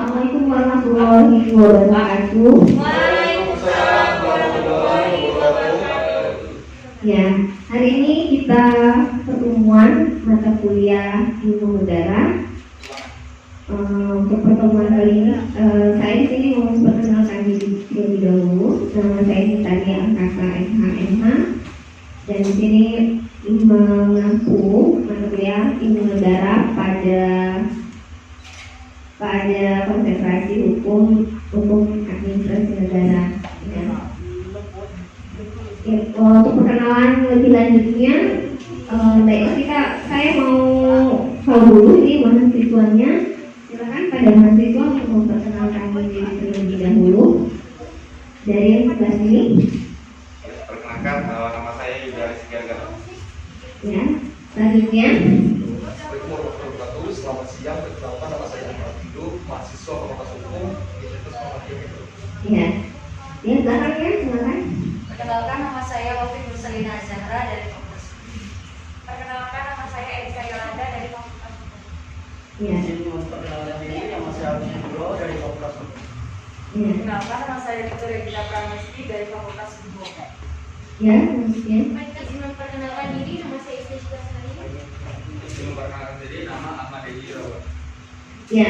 Assalamualaikum warahmatullahi wabarakatuh. Waalaikumsalam warahmatullahi wabarakatuh. Ya, hari ini kita pertemuan mata kuliah ilmu negara. Untuk pertemuan kali ini, saya di sini mau memperkenalkan diri terlebih dahulu. Nama saya Nitania Angkasa SHMH, dan di sini mengampu mata kuliah ilmu negara pada konsentrasi hukum administrasi negara. Ya. Ya, untuk perkenalan lebih lanjutnya, saya mau tahu dulu ini mahasiswanya. Silakan pada mahasiswa untuk memperkenalkan diri terlebih dahulu. Dari yang sebelah sini. Perkenalkan, nama saya Yuda Sigarga. Ya, selanjutnya. Assalamualaikum warahmatullahi wabarakatuh. Selamat siang. Perkenalkan, nama saya Ahmad Hidu, mahasiswa Fakultas Hukum Universitas Muhammadiyah. Ya, yang belakangnya silakan. Perkenalkan, nama saya Wafi Nursalina Zahra dari Fakultas Hukum. Perkenalkan, nama saya Elisa Yolanda dari Fakultas Hukum. Ya. Perkenalkan diri, nama saya Abdi Nurul dari Fakultas Hukum. Ya. Perkenalkan, nama saya Victoria Gita Pramesti dari Fakultas Hukum. Ya, selanjutnya. Perkenalkan diri, nama saya Istiqlal Sari. Perkenalkan diri, nama Ahmad Edi. Ya,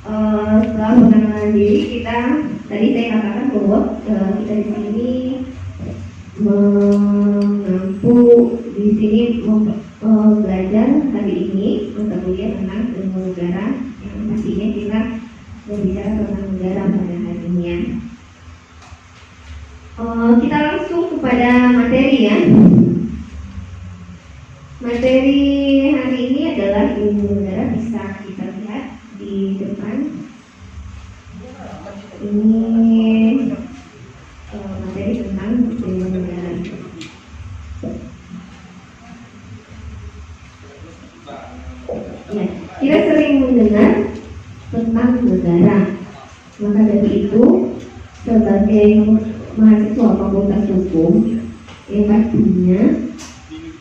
setelah perkenalan diri kita tadi saya katakan bahwa kita di sini mengampu di sini belajar hari ini mata kuliah tentang ilmu negara, yang pastinya kita berbicara tentang negara pada hari ini ya. Kita langsung kepada materi ya. Materi hari ini adalah ilmu negara, bisa kita lihat di depan. Ini materi tentang ilmu negara. Ya, kita sering mendengar tentang negara. Maka dari itu, sebagai mahasiswa Fakultas Hukum, yang pastinya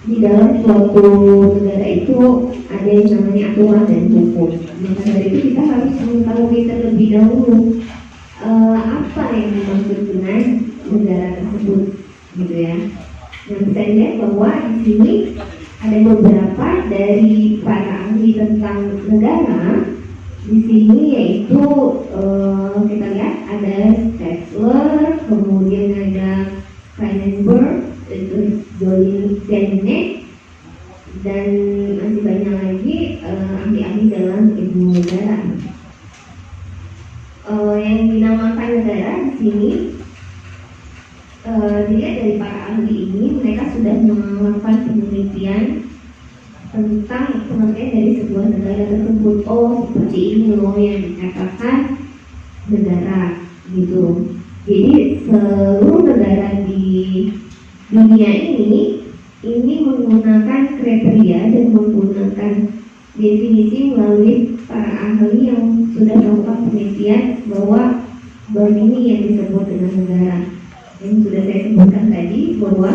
di dalam suatu negara itu ada yang namanya aturan dan hukum. Maka dari itu kita harus mengetahui terlebih dahulu apa yang dimaksud dengan negara tersebut, gitu ya. Nah, bisa dilihat bahwa di sini ada beberapa dari para ahli tentang negara di sini, yaitu kita lihat ada Stadler, kemudian ada Feinberg, itu Jolin Janet, dan masih banyak lagi ahli-ahli dalam ilmu negara. Yang dinamakan negara di sini dilihat dari para ahli ini, mereka sudah melakukan penelitian tentang pengertian dari sebuah negara tersebut. Oh, seperti ini loh yang dikatakan negara, gitu. Jadi seluruh negara di dunia ini menggunakan kriteria dan menggunakan definisi melalui para ahli yang sudah melakukan penelitian bahwa ini yang disebut dengan negara. Yang sudah saya sebutkan tadi bahwa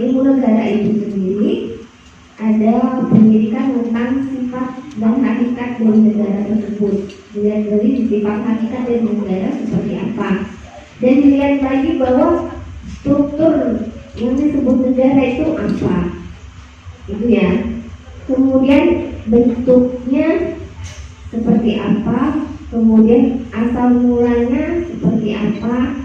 ilmu negara itu sendiri ada pendidikan tentang sifat dan hakikat dari negara tersebut. Dilihat dari sifat hakikat dari negara seperti apa, dan dilihat lagi bahwa struktur yang disebut negara itu apa, itu ya. Kemudian bentuknya seperti apa, kemudian asal mulanya seperti apa,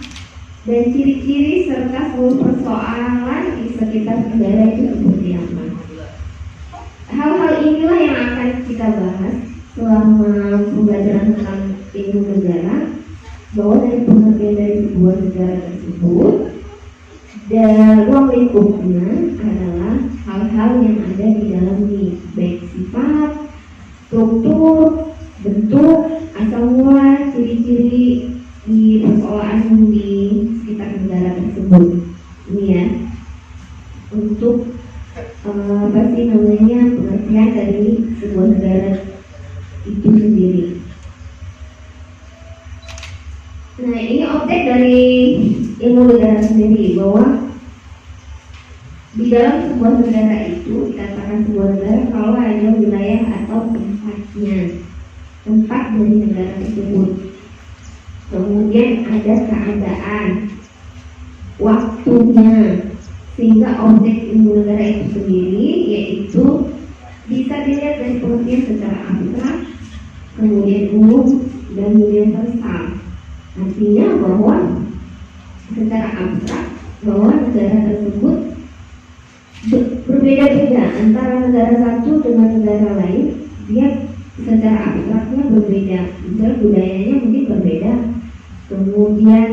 dan ciri-ciri serta seluruh persoalan di sekitar negara itu seperti apa. Hal-hal inilah yang akan kita bahas selama pembelajaran tentang ilmu negara, bahwa dari pengertian dari sebuah negara tersebut dan ruang lingkupnya adalah hal-hal yang ada di dalamnya, baik sifat, struktur, bentuk, asal mula, ciri-ciri di persoalan di sekitar negara tersebut. Ini ya, untuk pasti namanya pengertian dari sebuah negara itu sendiri. Nah, ini objek dari ilmu negara sendiri, bahwa Di dalam sebuah negara itu dikatakan sebuah negara kalau ada wilayah atau tempat dari negara tersebut. Kemudian ada keadaan, waktunya, sehingga objek ilmu negara itu sendiri yaitu bisa dilihat dari pengertian secara abstrak, kemudian umum dan universal. Artinya bahwa secara abstrak bahwa negara tersebut berbeda-beda antara negara satu dengan negara lain. Dia secara abstraknya berbeda, misalnya budayanya mungkin berbeda, kemudian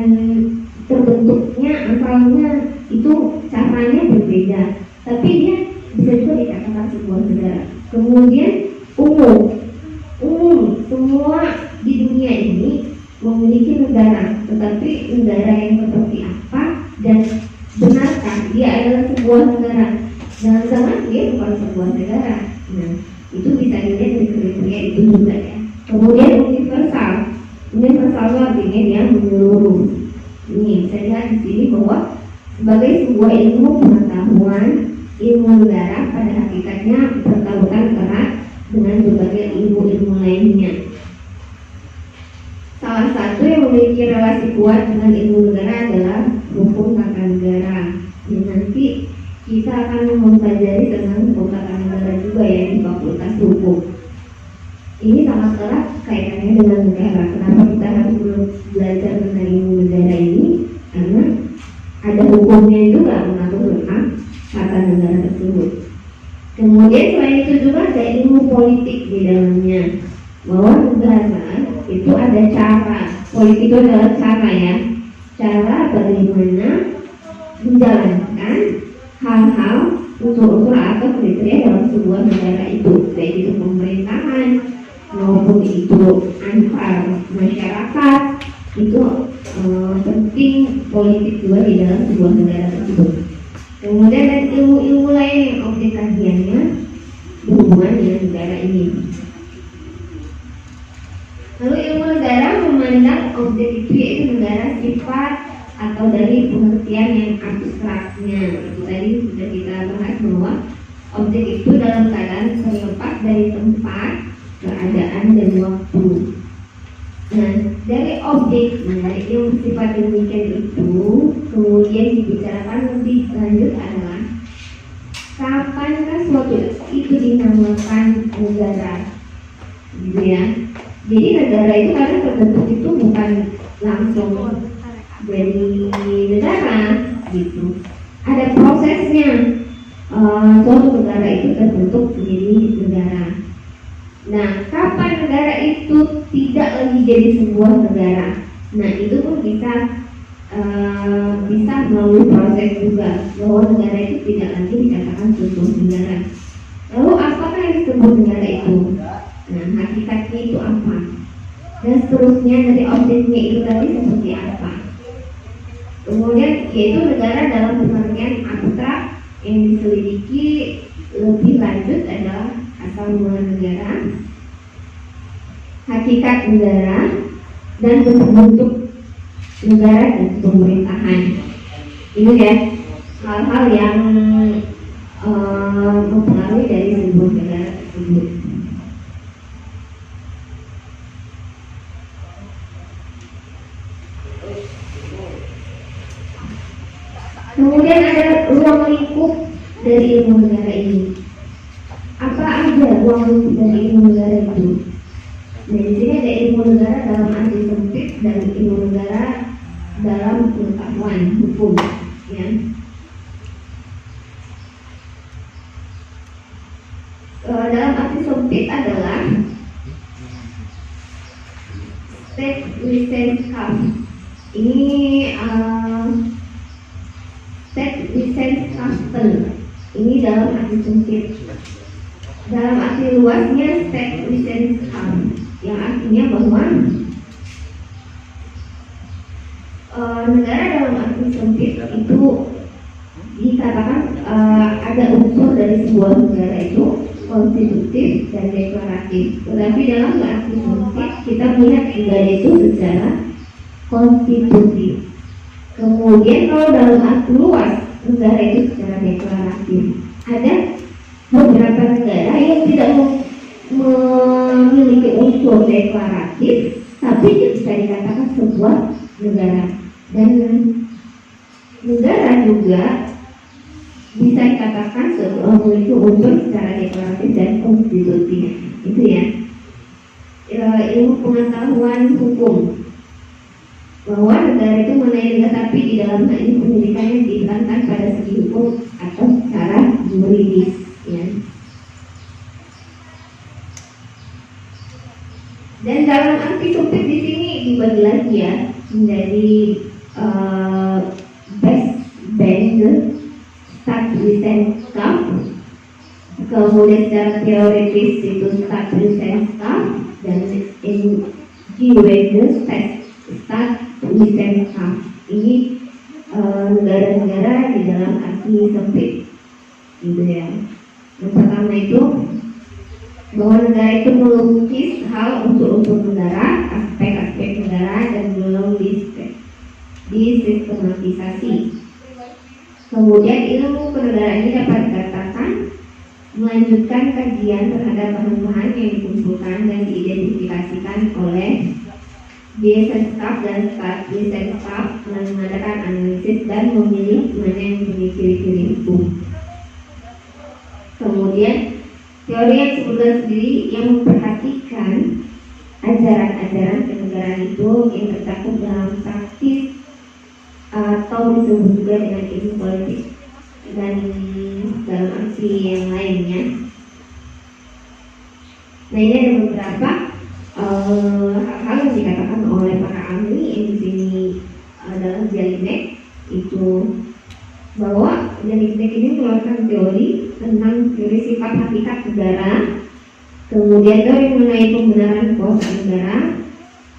terbentuknya asalnya itu caranya berbeda, tapi dia bisa juga dikatakan sebuah negara. Kemudian umum semua di dunia ini memiliki negara, tetapi negara yang seperti apa dan benarkah dia adalah sebuah negara? Jangan-jangan dia bukan sebuah negara. Nah, itu bisa dilihat dari kriteria itu juga ya. Kemudian universal itu artinya dia menyeluruh. Ini bisa dilihat di sini bahwa sebagai sebuah ilmu pengetahuan, ilmu negara pada hakikatnya berkaitan erat dengan berbagai ilmu-ilmu lainnya. Salah satu yang memiliki relasi kuat dengan ilmu negara adalah hukum tata negara. Dan nanti kita akan mempelajari tentang hukum tata negara juga ya di Fakultas Hukum. Ini sangat erat kaitannya dengan negara. Kenapa kita harus belajar tentang ilmu negara ini? Karena ada hukumnya juga mengatur tentang tata negara tersebut. Kemudian selain itu juga ada ilmu politik di dalamnya. Bahwa negara itu ada cara, politik itu adalah cara ya, cara bagaimana menjalankan hal-hal unsur-unsur atau kriteria dalam sebuah negara itu, baik itu pemerintahan maupun itu antar masyarakat. Itu penting politik juga di dalam sebuah negara tersebut. Kemudian ada ilmu-ilmu lain yang objek kajiannya berhubungan dengan negara ini. Lalu ilmu negara memandang objek itu yaitu negara sifat atau dari pengertian yang abstraknya. Itu tadi sudah kita bahas bahwa objek itu dalam keadaan terlepas dari tempat, keadaan dan waktu. Nah, dari objek, dari ilmu sifat demikian itu, kemudian dibicarakan lebih lanjut adalah kapankah suatu itu dinamakan negara, gitu ya. Jadi negara itu karena terbentuk itu bukan langsung dari negara, gitu. Ada prosesnya. Suatu negara itu terbentuk menjadi negara. Nah, kapan negara itu tidak lagi jadi sebuah negara? Nah, itu pun bisa melalui proses juga bahwa negara itu tidak lagi dikatakan sebuah negara. Lalu apakah yang disebut negara itu? Nah, hakikatnya itu apa? Dan seterusnya dari objeknya itu tadi seperti apa? Kemudian yaitu negara dalam pengertian abstrak yang diselidiki lebih lanjut adalah asal mula negara, hakikat negara, dan bentuk negara dan pemerintahan. Ini ya hal-hal yang mempengaruhi dari sebuah negara tersebut. Kemudian ada ruang lingkup dari ilmu negara ini. Apa aja ruang lingkup dari ilmu negara itu? Nah, di sini ada ilmu negara dalam arti sempit dan ilmu negara dalam pengetahuan hukum, ya. Dalam arti sempit adalah state license card. Ini state license custom. Ini dalam arti sempit. Dalam arti luasnya state license card, yang artinya bahwa negara dalam arti sempit itu dikatakan ada unsur dari sebuah negara itu konstitutif dan deklaratif. Tetapi dalam arti sempit kita melihat negara itu secara konstitutif. Kemudian kalau dalam arti luas negara itu secara deklaratif, ada beberapa negara yang tidak memiliki unsur deklaratif, tapi bisa dikatakan sebuah negara. Dan negara juga bisa dikatakan memiliki unsur secara deklaratif dan konstitusi. Itu ya, ilmu pengetahuan hukum, bahwa negara itu mengenai tapi di dalam hal ini pendidikannya ditekankan pada segi hukum atau secara juridis, ya. Dan dalam arti sempit di sini dibagi lagi ya menjadi best band Stadtwissenschaft, kemudian secara teoritis itu Stadtwissenschaft, dan Individual Stadtwissenschaft. Ini negara-negara di dalam arti sempit, gitu ya. Yang pertama itu bahwa negara itu melukis hal unsur-unsur negara, aspek-aspek negara, dan belum disistematisasi. Kemudian ilmu kenegaraan ini dapat dikatakan melanjutkan kajian terhadap bahan-bahan yang dikumpulkan dan diidentifikasikan oleh Wissenschaft dan Stadtwissenschaft, mengadakan analisis dan memilih mana yang memiliki ciri-ciri hukum. Kemudian teori yang sebutkan sendiri yang memperhatikan ajaran-ajaran kenegaraan itu yang tercakup dalam praktis atau disebut juga dengan ilmu politik dan dalam arti yang lainnya. Nah, ini ada beberapa hal-hal yang dikatakan oleh para ahli yang di sini dalam Jelinek itu, bahwa Jelinek ini mengeluarkan teori tentang teori sifat hakikat negara, kemudian teori mengenai pembenaran kekuasaan negara,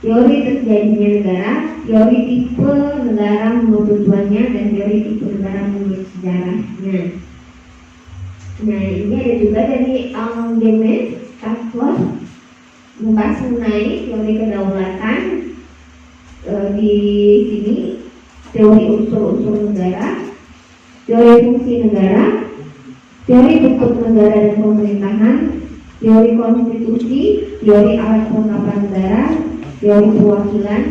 teori terjadinya negara, teori tipe negara menurut tujuannya, dan teori tipe negara menurut sejarahnya. Nah, ini ada juga dari Aldemet Kastler membahas mengenai teori kedaulatan. Di sini teori unsur-unsur negara, teori fungsi negara, teori bentuk negara dan pemerintahan, teori konstitusi, teori alat kelengkapan negara, teori perwakilan,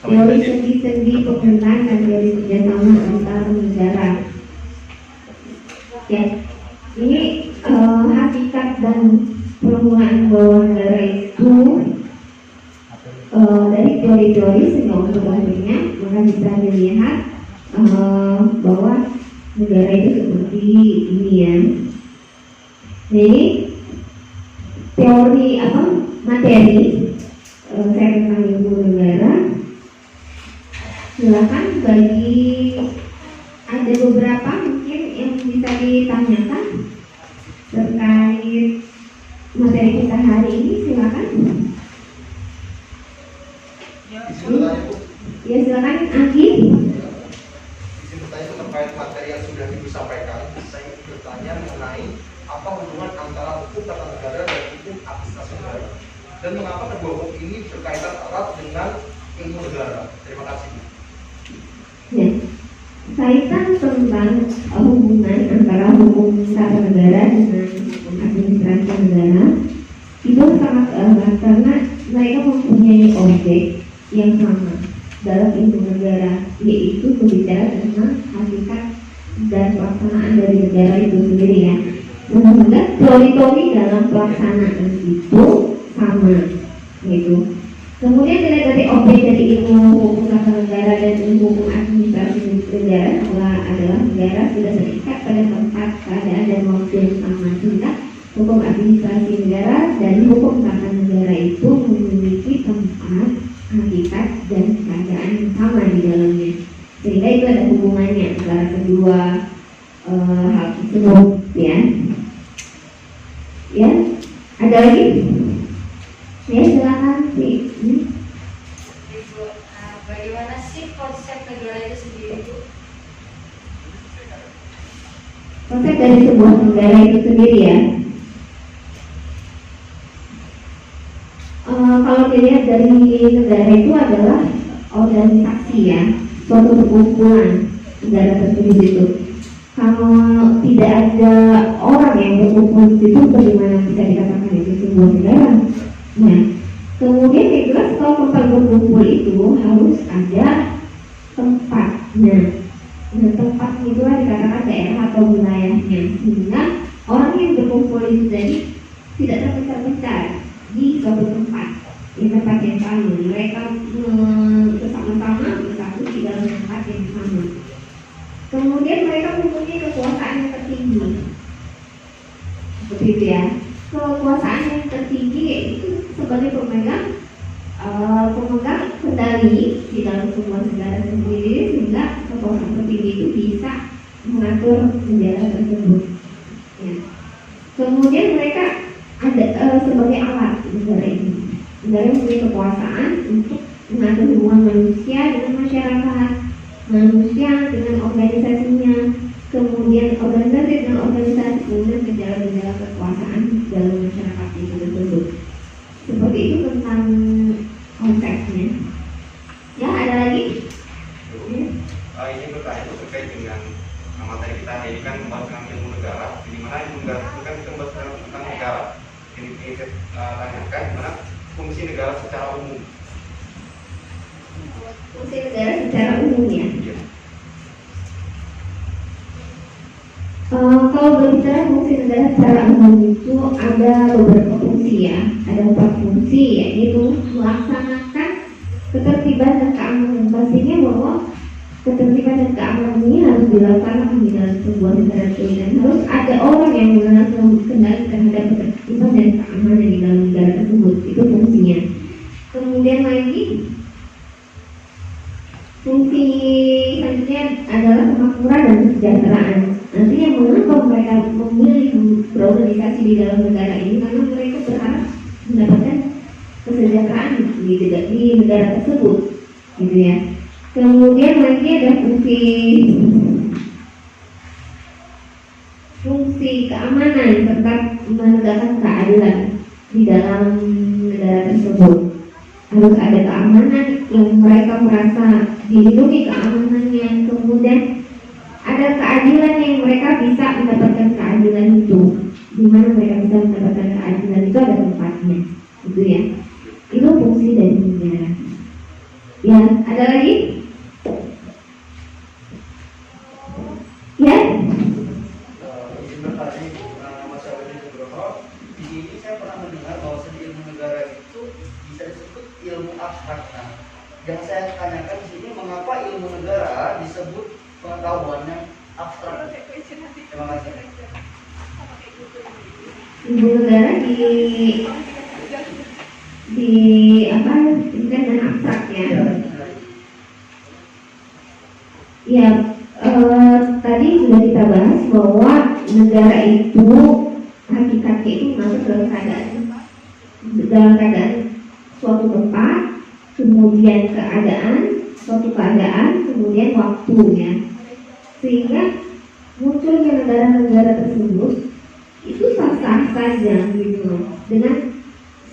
teori sendi-sendi pemerintahan, dan teori kerjasama antar negara. Ya, ini hakikat dan permulaan bahwa negara itu dari teori-teori sehingga untuk akhirnya maka bisa dilihat bahwa negara itu seperti ini ya. Nah, ini teori materi saya tentang ilmu negara. Silakan bagi ada beberapa mungkin yang bisa ditanyakan terkait materi kita hari ini, silakan. Ya, silakan Agi. Izin bertanya terkait materi yang sudah Ibu sampaikan. Saya ingin bertanya mengenai apa hubungan antara hukum tata negara dan hukum administrasi negara, dan mengapa kedua hukum ini berkaitan erat dengan ilmu negara. Terima kasih. Ya, kaitan tentang hubungan antara hukum tata negara dengan hukum administrasi negara itu sangat erat karena mereka mempunyai objek yang sama dalam ilmu negara, yaitu berbicara tentang hakikat dan pelaksanaan dari negara itu sendiri ya. Sehingga teori-teori dalam pelaksanaan itu sama, gitu. Kemudian dari objek dari ilmu hukum tata negara dan ilmu hukum administrasi negara adalah negara sudah terikat pada tempat, keadaan, dan waktu yang sama, sehingga hukum administrasi negara dan hukum tata negara itu memiliki tempat, hakikat, dan keadaan yang sama di dalamnya, sehingga itu ada hubungannya antara kedua hal tersebut ya. Ya, ada lagi? Ya, silakan sih. Ibu, bagaimana sih konsep negara itu sendiri, Bu? Konsep dari sebuah negara itu sendiri ya. Kalau dilihat dari negara itu adalah organisasi ya, suatu perkumpulan negara tersebut itu. Kalau tidak ada orang yang berkumpul di situ, bagaimana bisa dikatakan itu sebuah negara? Nah, kemudian yang jelas kalau tempat berkumpul itu harus ada tempatnya. Nah, tempat itulah dikatakan daerah atau wilayahnya, sehingga orang yang berkumpul itu tadi tidak terpecah-pecah di suatu tempat, di tempat yang sama. Mereka bersama-sama bersatu di dalam tempat yang sama. Kemudian mereka mempunyai kekuasaan yang tertinggi, seperti itu ya. Kekuasaan yang tertinggi yaitu sebagai pemegang kendali di dalam sebuah negara sendiri, sehingga kekuasaan tertinggi itu bisa mengatur negara tersebut. Ya. Kemudian mereka ada sebagai alat negara ini. Negara mempunyai kekuasaan untuk mengatur hubungan manusia dengan masyarakat, manusia dengan organisasinya, kemudian organisasi dengan organisasi, kemudian gejala-gejala kekuasaan dalam masyarakat itu tersebut. Seperti itu tentang konsepnya. Ya, ada lagi? Ini bertanya itu terkait dengan materi kita ini kan membahas tentang ilmu negara, di mana ilmu negara itu kan kita membahas tentang negara. Ini saya tanyakan gimana fungsi negara secara umum. Fungsi negara secara umum ya. Iya. Kalau berbicara fungsi negara secara umum itu ada beberapa fungsi ya. Ada 4 fungsi, yaitu melaksanakan ketertiban dan keamanan. Pastinya bahwa ketertiban dan keamanan ini harus dilaksanakan di dalam sebuah negara itu, dan harus ada orang yang mengenal kendali terhadap ketertiban dan keamanan di dalam negara tersebut. Itu fungsinya. Kemudian lagi fungsi selanjutnya adalah kemakmuran dan kesejahteraan. Nantinya mengapa mereka memilih berorganisasi di dalam negara ini, karena mereka berharap mendapatkan kesejahteraan di negara tersebut, gitu ya. Kemudian lagi ada fungsi keamanan serta menegakkan keadilan di dalam negara tersebut. Harus ada keamanan yang mereka merasa dilindungi keamanannya, kemudian ada keadilan yang mereka bisa mendapatkan keadilan itu. Di mana mereka bisa mendapatkan keadilan itu ada tempatnya, gitu ya. Itu fungsi dari negara. Ya, ada lagi? Ya? Izin bertanya, nama saya Wadi Nugroho. Di sini saya pernah mendengar bahwa ilmu negara itu bisa disebut ilmu abstrak. Nah, yang saya tanyakan di sini, mengapa ilmu negara disebut pengetahuan yang abstrak? Terima kasih. Ilmu negara di apa? Bukan dan abstrak ya. Ya, tadi sudah kita bahas bahwa negara itu hakikatnya itu masuk dalam keadaan suatu tempat, kemudian suatu keadaan, kemudian waktunya, sehingga munculnya negara-negara tersebut itu sah-sah saja gitu, dengan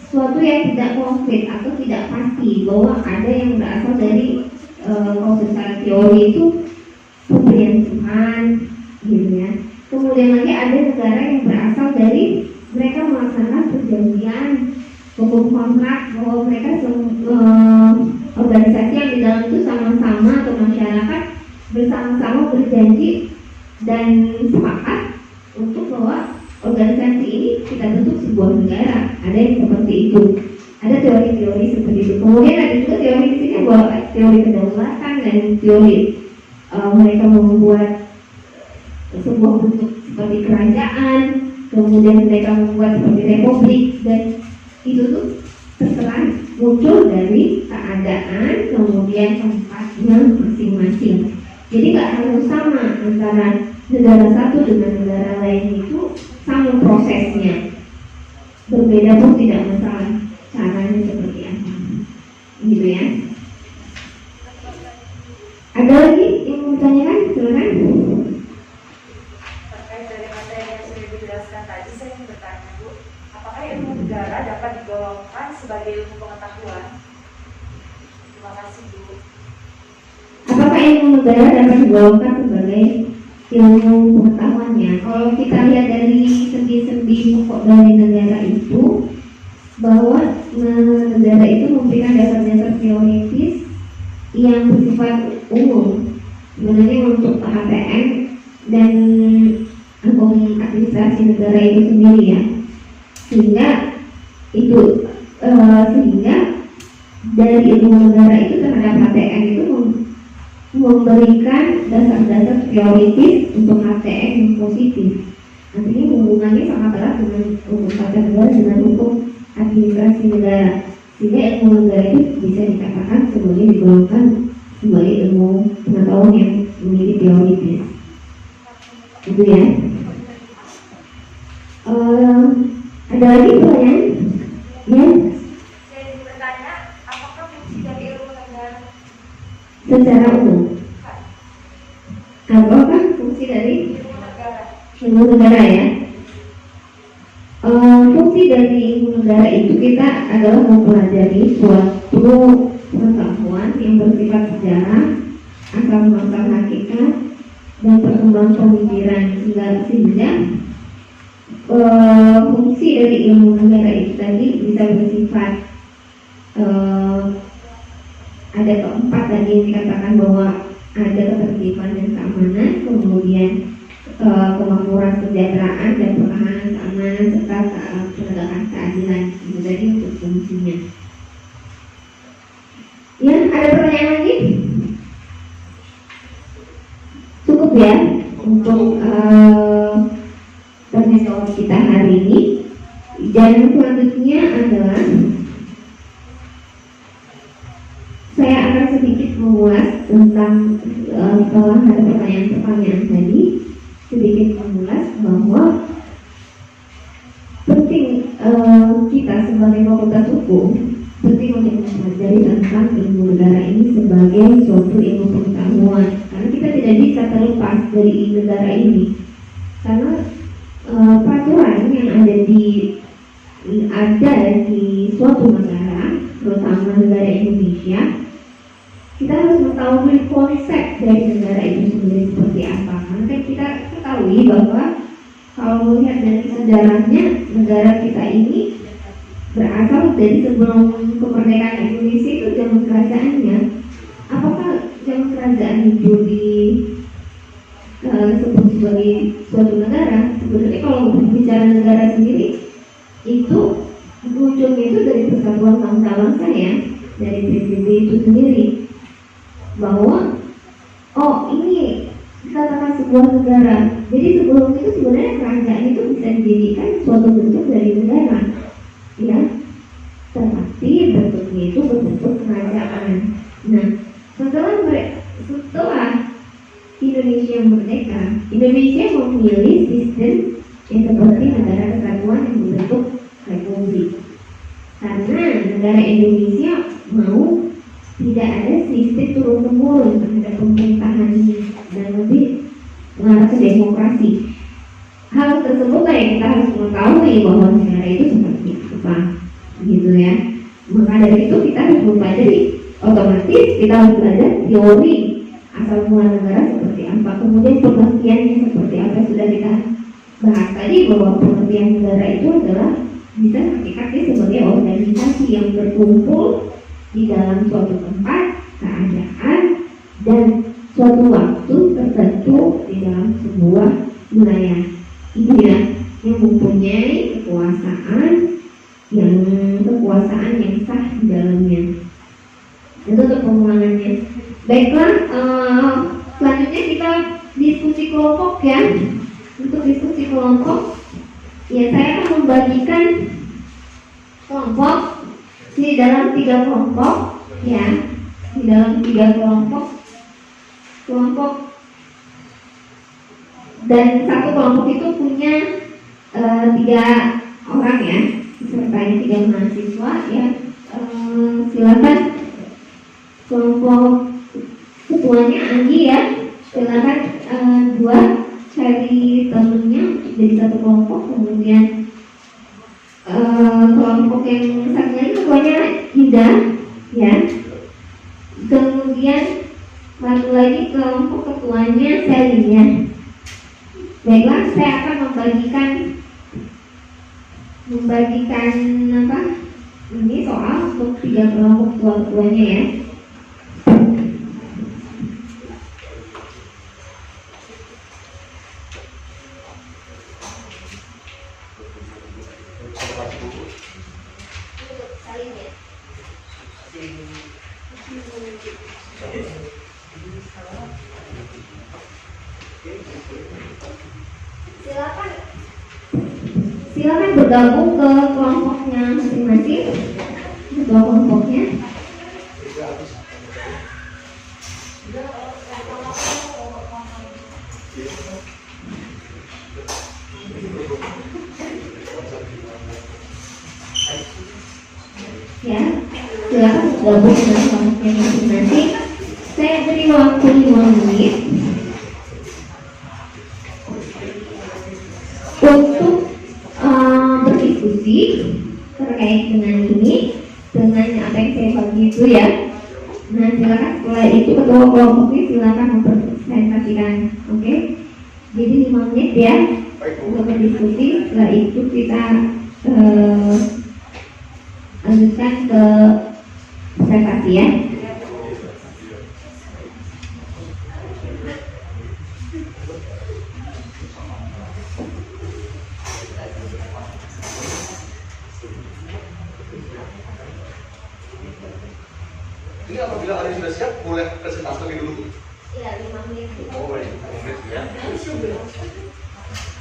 suatu yang tidak konkret atau tidak pasti, bahwa ada yang berasal dari kalau secara teori itu pemberian Tuhan, gitu ya. Kemudian lagi ada negara yang berasal dari mereka melaksanakan perjanjian, hukum kontrak, bahwa mereka organisasi yang di dalam itu sama-sama atau masyarakat bersama-sama berjanji dan sepakat untuk bahwa organisasi ini kita bentuk sebuah negara. Ada yang seperti itu. Ada teori-teori seperti itu. Kemudian ada juga teori di sini bahwa teori kedaulatan dan teori mereka membuat sebuah bentuk seperti kerajaan, kemudian mereka membuat seperti republik, dan itu tuh terserah muncul dari keadaan kemudian tempatnya masing-masing. Jadi nggak harus sama antara negara satu dengan negara lain, itu sama prosesnya, berbeda pun tidak masalah caranya seperti apa, gitu ya. Ada lagi yang mau ditanyakan? Silakan. Terkait dari materi yang sudah dijelaskan tadi, saya ingin bertanya, Bu, apakah ilmu negara dapat digolongkan sebagai ilmu pengetahuan? Terima kasih, Bu. Apakah digolongkan sebagai ilmu pengetahuannya. Kalau kita lihat dari sendi-sendi pokok dari negara itu, bahwa negara itu memberikan dasar-dasar teoritis yang bersifat umum. Sebenarnya untuk HTM dan hukum administrasi negara itu sendiri ya, sehingga dari ilmu negara itu terhadap HTM itu memberikan dasar-dasar teoritis untuk HTM yang positif. Artinya hubungannya sangat erat dengan hukum tata negara dengan hukum administrasi negara, sehingga ilmu negara itu bisa dikatakan digolongkan sebagai ilmu pengetahuan yang memiliki teoritis. Itu ya. Ada lagi pertanyaan? Ya. Saya ingin bertanya, apakah fungsi dari ilmu negara? Secara umum, apakah fungsi dari Ilmu negara. ilmu negara ya? Fungsi dari ilmu negara itu kita adalah mempelajari suatu pengetahuan yang bersifat sejarah, asal muasal hakikat, dan perkembangan pemikiran, sehingga fungsi dari ilmu negara itu tadi bisa bersifat ada keempat tadi yang dikatakan bahwa ada ketertiban dan keamanan, kemudian kemakmuran kesejahteraan dan pertahanan keamanan serta penegakan keadilan. Itu tadi untuk fungsinya. Ya, ada pertanyaan lagi? Cukup ya untuk pertemuan kita hari ini. Dan selanjutnya adalah saya akan sedikit mengulas tentang setelah ada pertanyaan-pertanyaan tadi, sedikit mengulas bahwa penting kita sebagai fakultas hukum penting untuk mempelajari tentang ilmu negara ini sebagai suatu ilmu pengetahuan, karena kita tidak bisa terlepas dari negara ini, karena peraturan yang ada di suatu negara, terutama negara Indonesia, kita harus mengetahui konsep dari negara itu sendiri seperti apa. Karena kan kita ketahui bahwa kalau melihat dari sejarahnya, negara kita ini berasal dari sebelum kemerdekaan Indonesia itu zaman kerajaannya. Apakah zaman kerajaan itu disebut sebagai suatu negara? Sebenarnya kalau bicara negara sendiri itu munculnya itu dari persatuan bangsa-bangsa ya, dari PBB itu sendiri, bahwa ini dikatakan sebuah negara. Jadi sebelum itu sebenarnya kerajaan itu bisa dijadikan suatu bentuk dari negara, ya, tetapi bentuknya itu berbentuk kerajaan. Nah, setelah Indonesia merdeka, Indonesia memilih sistem yang seperti negara kesatuan yang berbentuk republik, karena negara Indonesia mau tidak ada sistem turun-temurun terhadap pemerintahan dan lebih mengarah ke demokrasi. Hal tersebut yang kita harus mengetahui bahwa negara itu seperti apa, gitu ya. Maka dari itu kita harus mempelajari, otomatis kita harus belajar teori asal mula negara seperti apa, kemudian pengertiannya seperti apa. Sudah kita bahas tadi bahwa pengertian negara itu adalah bisa hakikatnya sebagai organisasi yang berkumpul di dalam suatu tempat, keadaan, dan suatu waktu tertentu di dalam sebuah wilayah. Itu ya, yang mempunyai kekuasaan yang sah di dalamnya. Itu untuk pengulangannya. Baiklah, selanjutnya kita diskusi kelompok ya. Untuk diskusi kelompok, ya saya akan membagikan kelompok di dalam 3 kelompok ya, di dalam 3 kelompok, dan satu kelompok itu punya 3 orang ya, pesertanya 3 mahasiswa ya. Silakan kelompok ketuanya Anggi ya, silakan 2 cari temennya jadi satu kelompok, kemudian kelompok yang satunya itu ketuanya Ida ya, kemudian satu lagi kelompok ketua semuanya sharingnya. Baiklah, saya akan membagikan apa? Ini soal untuk 3 kelompok tua-tuanya ya. Silakan bergabung ke kelompoknya masing-masing. Ketua kelompoknya. Ya, silakan bergabung dengan kelompoknya masing-masing. Saya beri waktu 5 menit untuk berdiskusi terkait dengan ini, dengan apa yang saya bagi itu ya. Nah, silakan setelah itu ketua kelompoknya silakan mempresentasikan. Oke? Jadi 5 menit ya untuk berdiskusi. Setelah itu kita lanjutkan ke presentasi ya. Ini apabila ada yang sudah siap, boleh presentasi lebih dulu. Iya, 5 menit. Oh, boleh. 5 menit ya.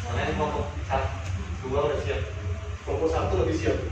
Kalian kelompok 2 udah siap. Kelompok 1 lebih siap.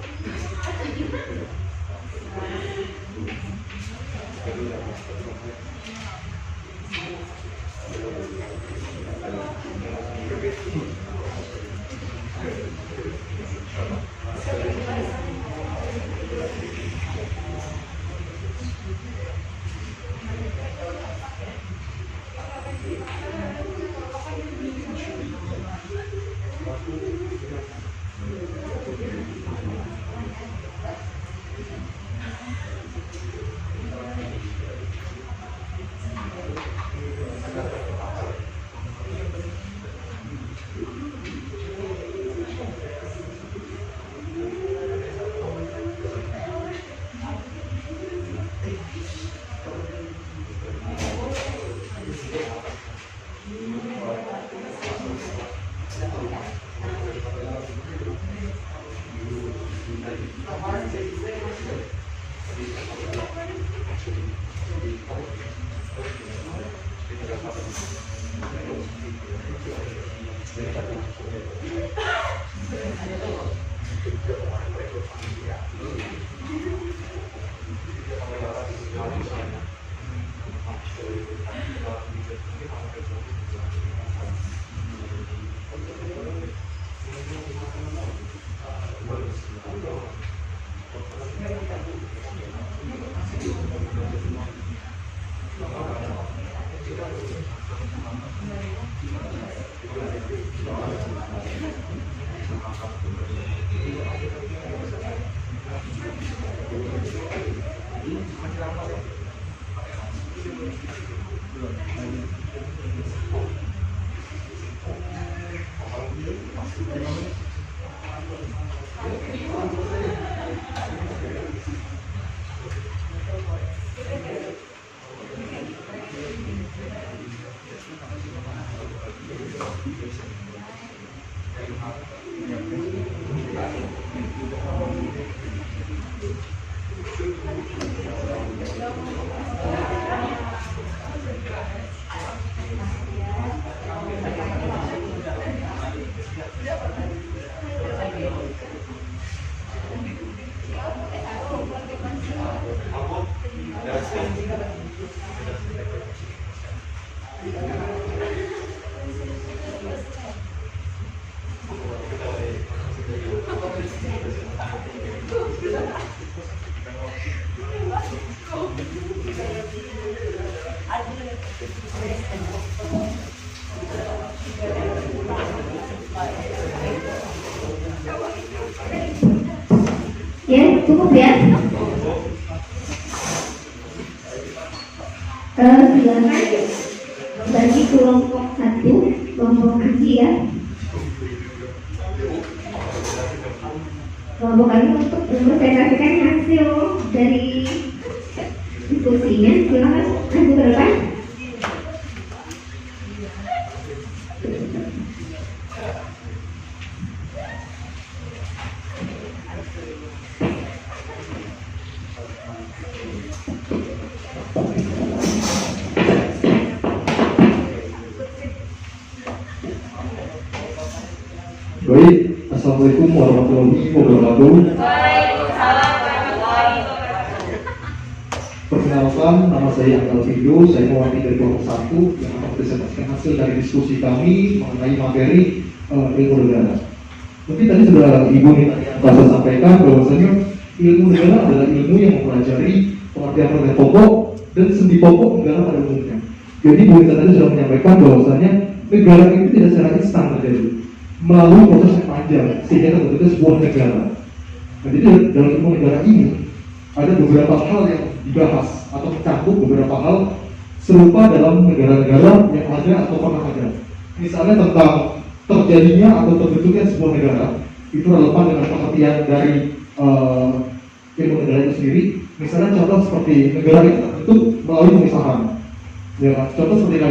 Ya, cukup ya. Silakan bagi kelompok kelompok kerja ya. Kelompok kami untuk mempresentasikan hasil dari diskusinya. Silakan maju ke depan. Baik, Assalamualaikum warahmatullahi wabarakatuh. Waalaikumsalam warahmatullahi wabarakatuh. Perkenalkan, nama saya Anggal Fido. Saya mewakili dari kelompok 1 yang akan mempresentasikan hasil dari diskusi kami mengenai materi ilmu negara. Mungkin tadi sudah Ibu Nita sampaikan bahwasanya ilmu negara adalah ilmu yang mempelajari pengertian pokok dan sendi pokok negara pada umumnya. Jadi Bu Nita tadi sudah menyampaikan bahwasanya negara itu tidak secara instan terjadi, melalui proses yang panjang sehingga terbentuknya sebuah negara. Nah, jadi dalam ilmu negara ini ada beberapa hal yang dibahas atau mencakup beberapa hal serupa dalam negara-negara yang ada atau pernah ada. Misalnya tentang terjadinya atau terbentuknya sebuah negara, itu relevan dengan pengertian dari ilmu negara itu sendiri. Misalnya contoh seperti negara itu terbentuk melalui pemisahan. Ya, contoh seperti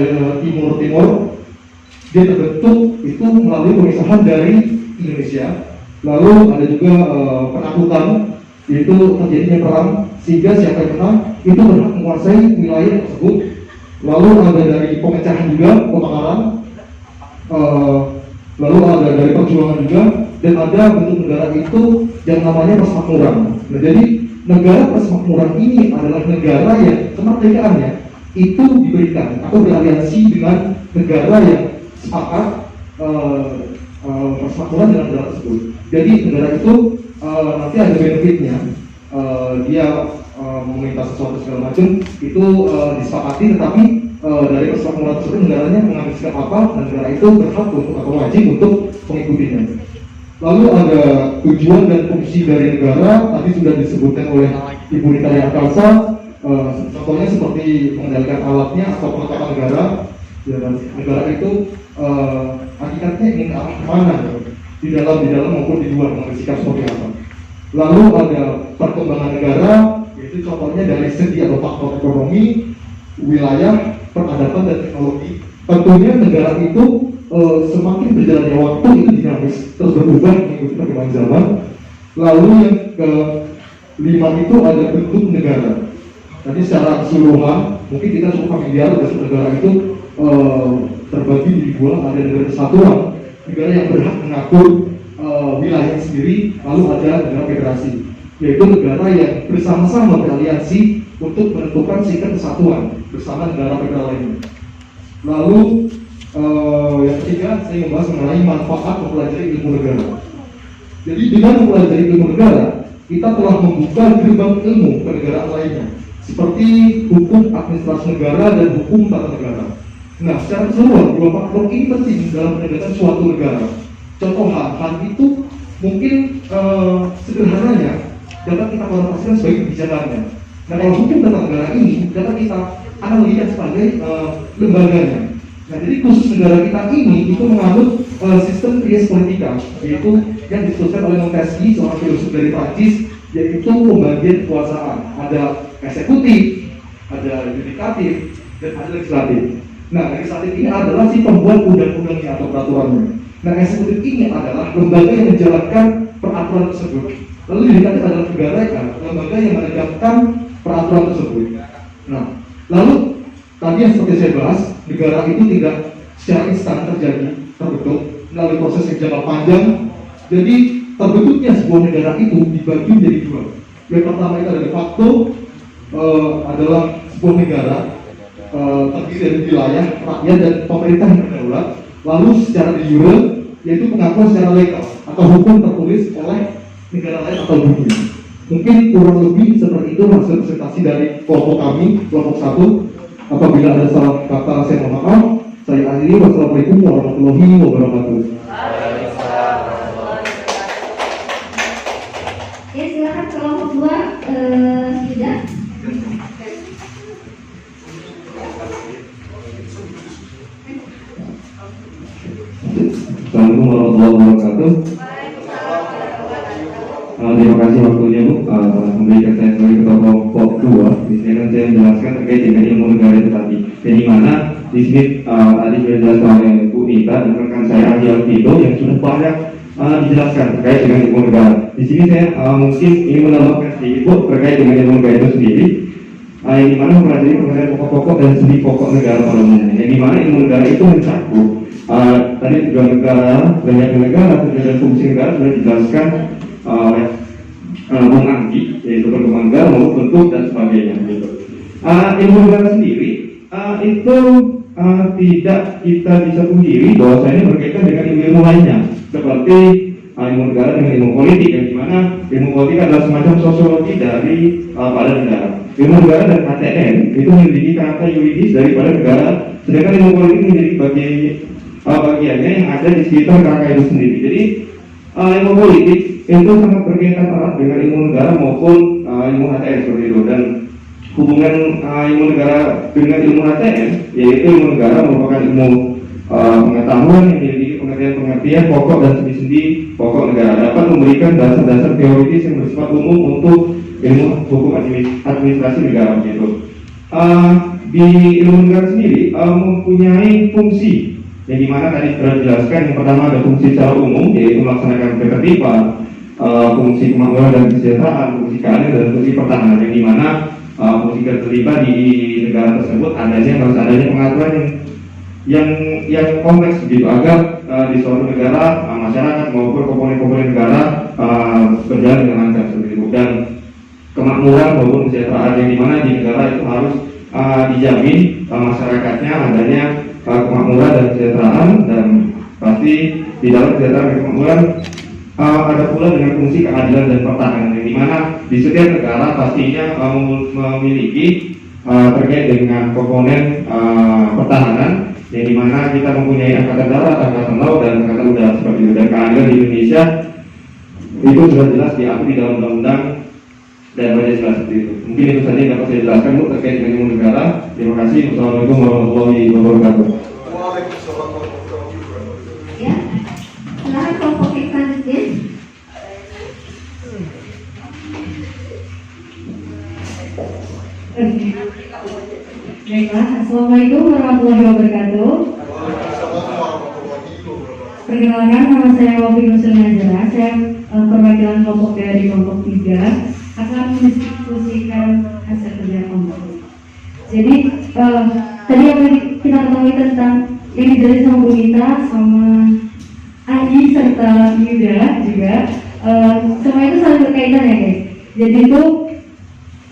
Timur dia terbentuk itu melalui pemisahan dari Indonesia. Lalu ada juga penaklukan, yaitu terjadinya perang sehingga siapa yang menang itu berhak menguasai wilayah tersebut. Lalu ada dari pemecahan juga, pemekaran, lalu ada dari perjuangan juga, dan ada bentuk negara itu yang namanya persemakmuran. Nah, jadi negara persemakmuran ini adalah negara yang kemerdekaannya itu diberikan atau beraliansi dengan negara yang sepakat persemakmuran dengan negara tersebut. Jadi negara itu nanti ada benefitnya, dia meminta sesuatu segala macam itu disepakati, tetapi dari persemakmuran tersebut negaranya mengambil sikap apa, dan negara itu berhak untuk atau wajib untuk mengikutinya. Lalu ada tujuan dan fungsi dari negara, tadi sudah disebutkan oleh Ibu Nita Yarkalsa, contohnya seperti mengendalikan alatnya atau penetapan negara. Ya, dan negara itu hakikatnya ingin ke arah kemana, di dalam maupun di luar, mengambil sikap seperti apa. Lalu ada perkembangan negara, yaitu contohnya dari segi atau faktor ekonomi, wilayah, peradaban dan teknologi. Tentunya negara itu semakin berjalannya waktu itu dinamis, terus berubah mengikuti perkembangan zaman. Lalu yang kelima itu ada bentuk negara. Tadi secara keseluruhan mungkin kita cukup familiar dengan negara itu terbagi di dua, ada negara kesatuan, negara yang berhak mengatur wilayah sendiri, lalu ada negara federasi, yaitu negara yang bersama-sama beraliansi untuk menentukan sikap kesatuan bersama negara federal lainnya. Lalu yang ketiga saya membahas mengenai manfaat mempelajari ilmu negara. Jadi dengan mempelajari ilmu negara, kita telah membuka gerbang ilmu ke negara lainnya, seperti hukum administrasi negara dan hukum tata negara. Nah, secara keseluruhan dua faktor ini penting dalam menegakkan suatu negara. Contoh hal itu mungkin sederhananya dapat kita konotasikan sebagai kebijakannya. Nah, kalau hukum tata negara ini dapat kita analogikan sebagai lembaganya. Nah, jadi khusus negara kita ini itu menganut sistem trias politika, yaitu yang disebutkan oleh Montesquieu, seorang filosof dari Prancis, yaitu pembagian kekuasaan. Ada eksekutif, ada yudikatif, dan ada legislatif. Nah, legislatif ini adalah si pembuat undang-undangnya atau peraturannya. Nah, eksekutif ini adalah lembaga yang menjalankan peraturan tersebut. Lalu yudikatif adalah negara, lembaga yang menegakkan peraturan tersebut. Nah, lalu tadi yang seperti saya bahas, negara itu tidak secara instan terbentuk melalui proses yang jangka panjang. Jadi terbentuknya sebuah negara itu dibagi menjadi dua. Yang pertama itu ada de facto, adalah sebuah negara terdiri dari wilayah, rakyat, dan pemerintah yang berdaulat. Lalu secara de jure, yaitu pengakuan secara legal atau hukum tertulis oleh negara lain atau dunia. Mungkin kurang lebih seperti itu hasil presentasi dari kelompok kami, kelompok 1. Apabila ada salah kata, saya mohon maaf. Saya akhiri. Wassalamualaikum warahmatullahi wabarakatuh. Ya, silakan kelompok 2, Yuda. Assalamualaikum warahmatullahi wabarakatuh. Terima kasih waktunya Bu telah memberikan saya sebagai ketua kelompok 2. Di sini kan saya menjelaskan terkait dengan ilmu negara itu tadi. Di mana di sini tadi sudah dijelaskan oleh Bu Nita dan rekan saya Adi Alvito yang sudah banyak dijelaskan terkait dengan ilmu negara. Di sini saya mungkin ingin menambahkan sedikit Bu terkait dengan ilmu negara itu sendiri. Yang dimana mempelajari pengertian pokok-pokok dan seni pokok negara pada umumnya. Yang dimana ilmu negara itu mencakup tadi tujuan negara, banyak negara, tujuan fungsi negara sudah dijelaskan oleh Bung Anggi, yaitu perkembangan negara maupun bentuk dan sebagainya. Gitu. Ilmu negara sendiri itu tidak kita bisa pungkiri bahwasanya berkaitan dengan ilmu lainnya, seperti ilmu negara dengan ilmu politik, yang dimana ilmu politik adalah semacam sosiologi dari pada negara. Ilmu negara dan KTN itu memiliki karakter yuridis daripada negara, sedangkan ilmu politik menjadi bagiannya yang ada di sekitar kakak itu sendiri. Jadi ilmu politik itu sangat berkaitan erat dengan ilmu negara maupun ilmu HTN seperti itu. Dan hubungan ilmu negara dengan ilmu HTN, yaitu ilmu negara merupakan ilmu pengetahuan yang memiliki pengertian pokok dan sendi-sendi pokok negara, dapat memberikan dasar-dasar teoritis yang bersifat umum untuk ilmu hukum administrasi negara. Gitu. Di ilmu negara sendiri mempunyai fungsi yang dimana tadi sudah dijelaskan. Yang pertama ada fungsi secara umum, yaitu melaksanakan ketertiban, fungsi kemakmuran dan kesejahteraan, fungsi keadilan dan fungsi pertahanan. Yang dimana fungsi ketertiban di negara tersebut harus adanya pengaturan yang kompleks begitu agar di suatu negara masyarakat maupun komponen-komponen negara berjalan dengan lancar seperti itu. Dan kemakmuran maupun kesejahteraan, yang dimana di negara itu harus dijamin masyarakatnya adanya kemakmuran dan kesejahteraan, dan pasti di dalam kesejahteraan dan kemakmuran ada pula dengan fungsi keadilan dan pertahanan, yang dimana di setiap negara pastinya memiliki terkait dengan komponen pertahanan, yang dimana kita mempunyai angkatan darat, angkatan laut, dan angkatan udara seperti itu. Dan keadilan di Indonesia itu sudah jelas diatur di dalam undang-undang dan banyak jelas seperti itu. Mungkin itu saja yang dapat saya jelaskan Bu terkait dengan ilmu negara. Terima kasih. Wassalamualaikum warahmatullahi wabarakatuh. Waalaikumsalam warahmatullahi wabarakatuh. Ya, silakan kelompok yang selanjutnya. Baiklah, Assalamualaikum warahmatullahi wabarakatuh. Waalaikumsalam warahmatullahi wabarakatuh. Perkenalkan, nama saya Wafi Nursul Nazara. Saya perwakilan kelompok dari kelompok 3 akan mendiskusikan hasil kerja kelompok. Jadi tadi yang kita ketahui tentang yang dijelaskan sama Bu Nita, sama Adi serta Yuda juga, semua itu saling berkaitan ya guys. Jadi itu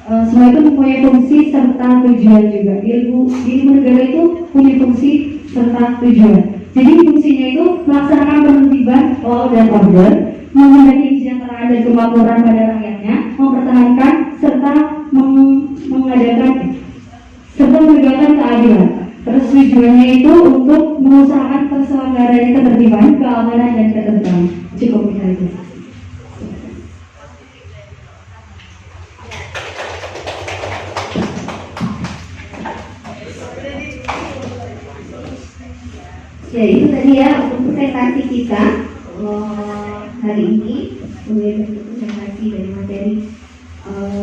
semua itu mempunyai fungsi serta tujuan juga. Ilmu negara itu punya fungsi serta tujuan. Jadi fungsinya itu melaksanakan penertiban law dan order, menghindari kesejahteraan dan kemakmuran pada rakyatnya, mempertahankan serta menegakkan keadilan. Terus tujuannya itu untuk mengusahakan terselenggaranya ketertiban, keamanan dan ketentraman. Cukup kita itu. Ya, itu tadi ya untuk presentasi kita hari ini. Kemudian untuk presentasi dari materi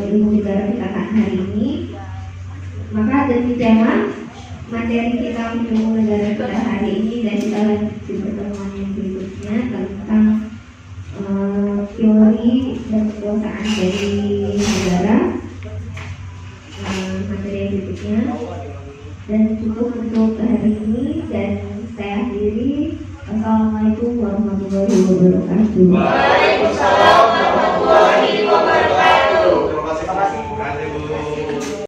ilmu negara kita hari ini. Maka dari tema materi kita ilmu negara kita hari ini, dan kita lanjut di pertemuan yang berikutnya tentang teori dan kekuasaan dari negara. Materi yang berikutnya, dan cukup untuk hari ini, dan saya akhiri. Assalamualaikum warahmatullahi wabarakatuh. Waalaikumsalam warahmatullahi wabarakatuh. Terima kasih Bu.